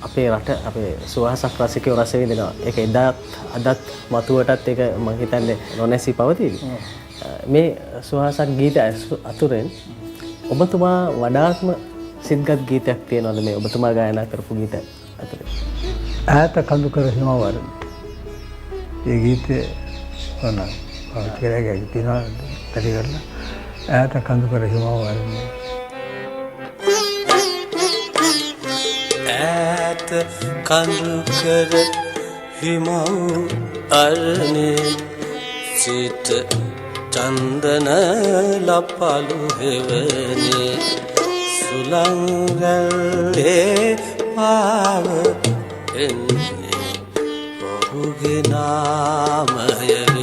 අපේ රට අපේ සුවහසක් රසිකයෝ රස විඳිනවා. ඒක එදාත් අදත් මතුවටත් ඒක මම හිතන්නේ නොනැසී පවතීවි. මේ සුවහසක් ගීත අතුරෙන් ඔබතුමා වඩාත්ම සිද්ගත් ගීතයක් තියෙනවද මේ ඔබතුමා ගායනා කරපු ගීත අතරේ? ඈත කඳු කර හිමවර. ඒ ගීතේ වුණා. පාවිච්චි කරලා තියෙනවා තටි කරලා ඈත කඳු කර හිමවර. ඈත කඳු කර හිමව් අරනේ සිත චන්දන ලපලු හෙවනේ සුලංගල්ලේ පාව එන්නේ ඔහුගේ නාමයගේ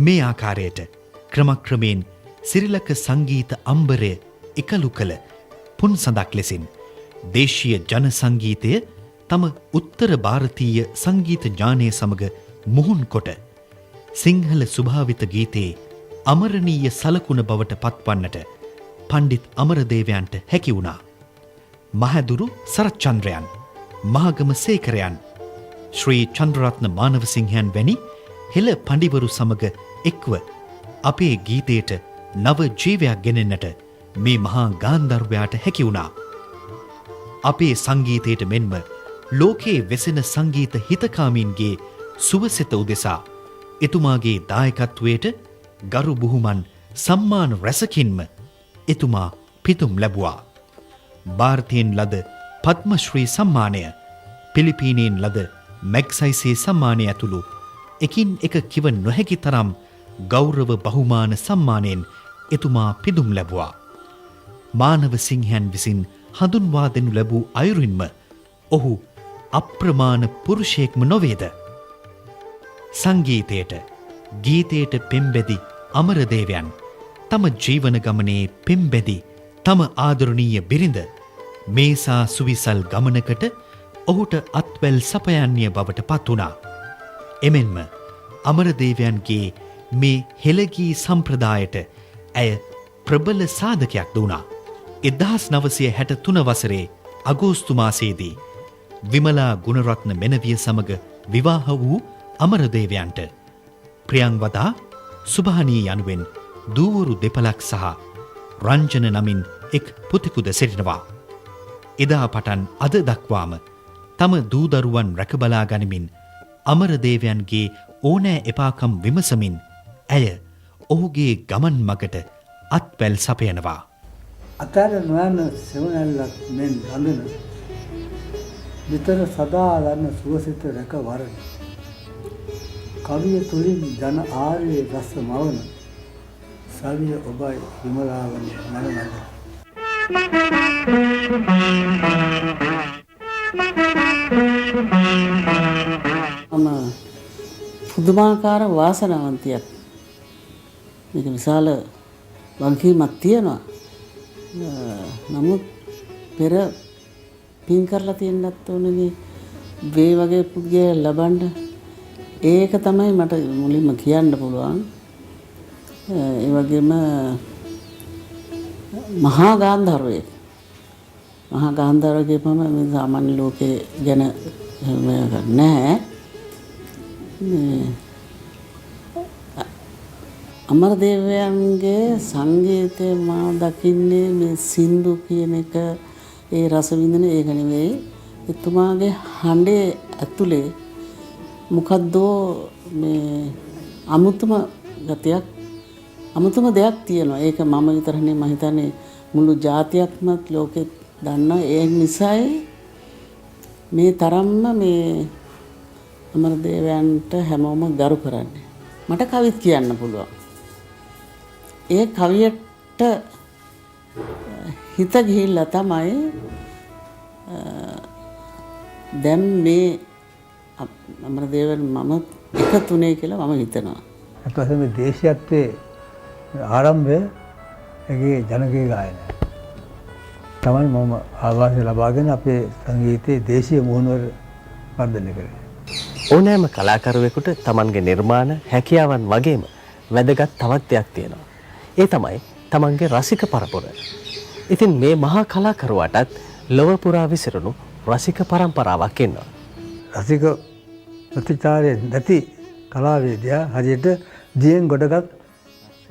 මේ ආකාරයට ක්‍රමක්‍රමයෙන් සිරිලක සංගීත අම්බරය එකලු කළ පුන් සඳක් ලෙසින් දේශීය ජන සංගීතය තම උත්තර ಭಾರತೀಯ සංගීත ඥානය සමග මුහුන් කොට සිංහල ස්වභාවිත ගීතයේ අමරණීය සලකුණ බවට පත්වන්නට පණ්ඩිත් අමරදේවයන්ට හැකි වුණා. මහදුරු සරච්චන්ද්‍රයන්, මහගම සේකරයන්, ශ්‍රී චන්ද්‍රරත්න මානවසිංහයන් වැනි හෙළ පඬිවරු සමග එක්ව අපේ ගීතයට නව ජීවයක් ගෙනෙන්නට මේ මහා ගාන්ධර්වයාට හැකි වුණා. අපේ සංගීතයට මෙන්ම ලෝකයේ වෙසෙන සංගීත හිතකාමීන්ගේ සුවසෙත උදෙසා එතුමාගේ දායකත්වයට ගරු බුහුමන් සම්මාන රැසකින්ම එතුමා පිතුම් ලැබුවා. ಭಾರತೀයෙන් ලද පද්මශ්‍රී සම්මානය, පිලිපීනයෙන් ලද මැග්සයිසේ සම්මානය ඇතුළු එකින් එක කිව නොහැකි තරම් ගෞරව බහුමාන සම්මානයෙන් එතුමා පිදුම් ලැබුවා. මානව සිංහයන් විසින් හඳුන්වා දෙනු ලැබූ අයුරින්ම ඔහු අප්‍රමාණ පුරුෂයෙක්ම නොවේද? සංගීතයට, ගීතයට පෙම්බැදි අමරදේවයන් තම ජීවන ගමනේ පෙම්බැදි තම ආදරණීය බිරිඳ මේසා සුවිසල් ගමනකට ඔහුට අත්වැල් සපයන්නේ බවට පත් වුණා. එමෙන්ම අමරදේවයන්ගේ මේ හෙළගී සම්ප්‍රදායට ඇය ප්‍රබල සාධකයක් දුණා. 1963 වසරේ අගෝස්තු මාසයේදී විමලා ගුණරත්න මෙනවිය සමග විවාහ වූ අමරදේවයන්ට ප්‍රියංවදා, සුභානී යනුවෙන් දූවරු දෙපළක් සහ රංජන නමින් එක් පුතෙකුද සිටිනවා. එදා පටන් අද දක්වාම තම දූදරුවන් රැකබලා ගනිමින් අමරදේවයන්ගේ ඕනෑ එපාකම් විමසමින් ඇය ඔහුගේ ගමන් මගට අත්වැල් සපයනවා. අතර නොයන සෙවණැල්ලක් මෙන් රඳන විතර සදා ලන්න සුවසිත රැක වරණ කවිය තුලින් ජන ආර්ය රස මවන සවිය ඔබයි විමලාවන මනනද පුදුමාකාර වාසනාවන්තියක්. මේක විශාල වගකීමක් තියෙනවා. නමුත් පෙර පින් කරලා තියෙන්නත් ඕනේ මේ වගේ පුද්ගලයා ලබන්න. ඒක තමයි මට මුලින්ම කියන්න පුළුවන්. ඒ වගේම මහා ගාන්ධර්වයෙක්. මහා ගාන්ධර්වයේ පම මේ සාමාන්‍ය ලෝකේ ගැන නැහැ. අමරදේවයන්ගේ සංගීතය මා දකින්නේ මේ සින්දු කියන එක ඒ රස විඳින ඒක නෙවෙයි. එතුමාගේ හඬේ ඇතුලේ මොකද්ද මේ අමුතුම ගතියක්, අමුතුම දෙයක් තියෙනවා. ඒක මම විතරනේ, මම හිතන්නේ මුළු ජාතියක්ම ලෝකෙත් දන්නා. ඒ නිසායි මේ තරම්ම මේ අමරදේවයන්ට හැමෝම ගරු කරන්නේ. මට කවිත් කියන්න පුළුවන්. ඒ කවියට හිත ගිහිල්ලා තමයි දැන් මේ අමරදේවයන් මම එකතුනේ කියලා මම හිතනවා. අතවසේ මේ දේශීයත්වයේ ආරම්භය ඒකේ ජනකී ගායනය තමයි මම ආවාසය ලබාගෙන අපේ සංගීතයේ දේශීය මුහුණුවර වර්ධනය කරේ. ඕනෑම කලාකරුවෙකුට තමන්ගේ නිර්මාණ හැකියාවන් වගේම වැදගත් තවත් දෙයක් තියෙනවා. ඒ තමයි තමන්ගේ රසික පරපුර. ඉතින් මේ මහා කලාකරුවාටත් ලොව පුරා විසිරුණු රසික පරම්පරාවක් ඉන්නවා. රසික ප්‍රතිචාරය නැති කලාවේදියා හරියට දියෙන් ගොඩගත්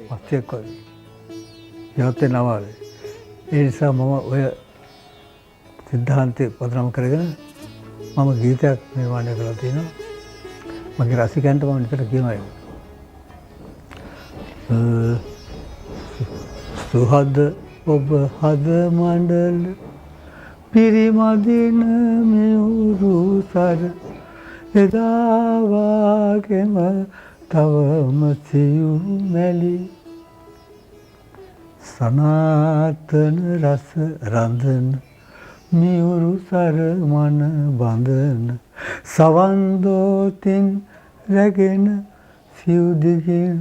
වස්තුවක් වගේ. යොත්තේ නවාවේ. ඒ නිසා මම ඔය සිද්ධාන්තය පදනම් කරගෙන මම ගීතයක් නිර්මාණය කරලා තියෙනවා. මගේ රසිකයන්ට මම නිතර කියනවා ඒක. සුහද ඔබ හද මණ්ඩල පිරිමදින මෙවුරු සර එදා වාගේම තවම සියුම් මැලි සනාතන රස රඳන මියුරු සර මන බඳන සවන් දෝතින් රැගෙන සිව්දිගින්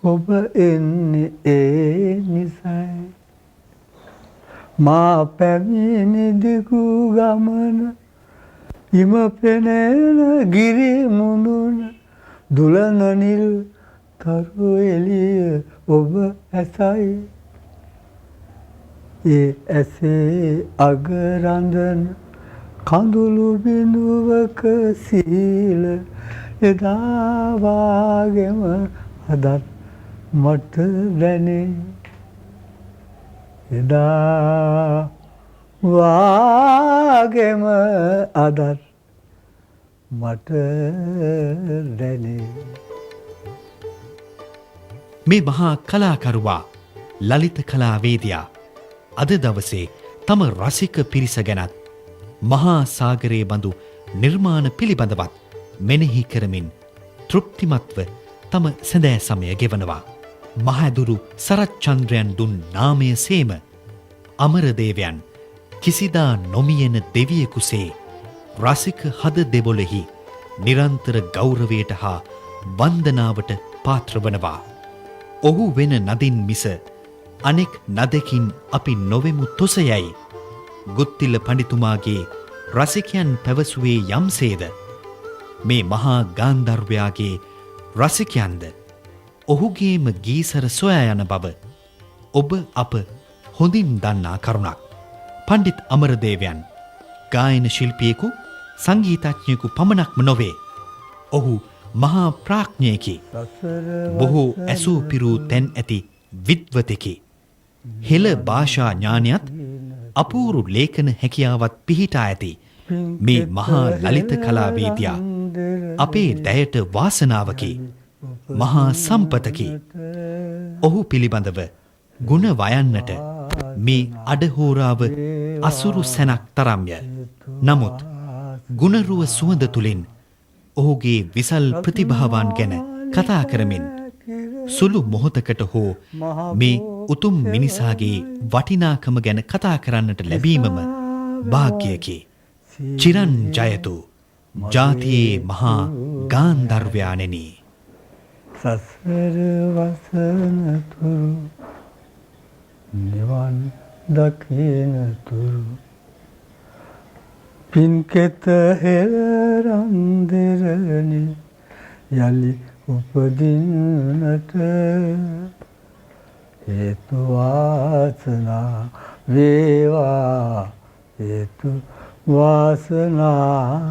ඔබ එන්නේ ඒ නිසයි මා පැමිණි දිගු ගමන ඉම පෙනෙන ගිරි මුදුන දුලන නිල් තරු එළිය ඔබ ඇසයි ඒ ඇසේ අග රඳන කඳුළු බිඳුවක සීල එදා වාගේම අදත් මට දැනේ එදා වාගේම අදත් මට දැනේ. මේ මහා කලාකරුවා ලලිත කලාවේදියා අද දවසේ තම රසික පිරිස ගැනත් මහා සාගරයේ බඳු නිර්මාණ පිළිබඳවත් මෙනෙහි කරමින් තෘප්තිමත්ව තම සැදෑ සමය ගෙවනවා. මහදුරු සරච්චන්ද්‍රයන් දුන් නාමය සේම අමරදේවයන් කිසිදා නොමියෙන දෙවියෙකුසේ රසික හද දෙබොලෙහි නිරන්තර ගෞරවයට හා වන්දනාවට පාත්‍රවනවා. ඔහු වෙන නදින් මිස අනෙක් නදකින් අපි නොවෙමු තොසයයි ගුත්තිල පඬිතුමාගේ රසිකයන් පැවසුවේ යම්සේද මේ මහා ගාන්ධර්වයාගේ රසිකයන්ද ඔහුගේම ගීසර සොයා යන බව ඔබ අප හොඳින් දන්නා කරුණක්. පණ්ඩිත් අමරදේවයන් ගායන ශිල්පියෙකු සංගීතඥයෙකු පමණක්ම නොවේ. ඔහු මහා ප්‍රඥයෙකි. බොහෝ ඇසූ පිරූ තැන් ඇති විද්වතෙකි. හෙළ භාෂා ඥානයත් අපූරු ලේඛන හැකියාවත් පිහිටා ඇති මේ මහා ලලිත කලාවේදියා අපේ දැයට වාසනාවකි. මහා සම්පතකි. ඔහු පිළිබඳව ගුණ වයන්නට මේ අඩහෝරාව අසුරු සැනක් තරම්ය. නමුත් ගුණරුව සුවඳ තුළින් ඔහුගේ විසල් ප්‍රතිභාවන් ගැන කතා කරමින් සුළු මොහොතකට හෝ මේ උතුම් මිනිසාගේ වටිනාකම ගැන කතා කරන්නට ලැබීමම භාග්‍යයකි. චිරන් ජයතු ජාතියේ මහා ගාන්ධර්වයාණෙනි. සසර වසනතුරු නිවන් දකිනතුරු පින්කෙත හෙළරන්දරනි යලි උපදින්නට හේතු වාසනා වේවා හේතු වාසනා.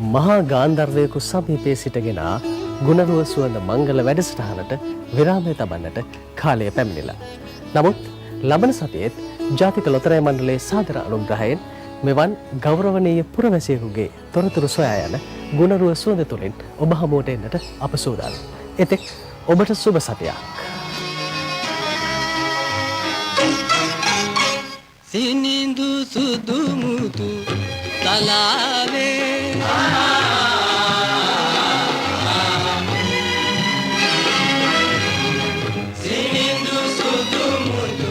මහා ගාන්ධර්වයෙකු සමීපයේ සිටගෙන ගුණරුව සුවඳ මංගල වැඩසටහනට විරාමය තබන්නට කාලය පැමිණිලා. නමුත් ලබන සතියේත් ජාතික ලොතරැයි මණ්ඩලයේ සාදර අනුග්‍රහයෙන් මෙවන් ගෞරවනීය පුරවැසියෙකුගේ තොරතුරු සොයා යන ගුණරුව සුවඳ තුළින් ඔබ හමුවට එන්නට අප සූදානම්. එතෙක් ඔබට සුබ සතියක්. සිනිඳු සුදු මුතු තලාවේ සිනිඳු සුදු මුතු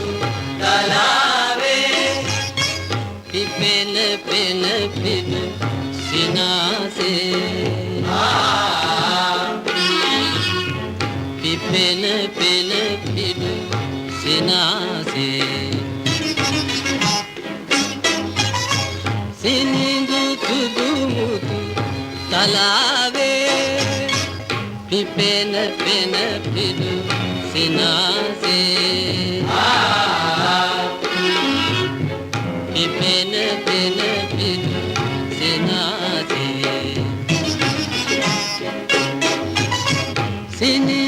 තලාවේ පිපෙන පෙන පින සිනාසේ පිපෙන පෙන පින සිනාසේ සිනිඳු පිපෙන පෙන පිඩු සිනාසේ පිපෙන පෙන පිඩු සිනාසේ සිනි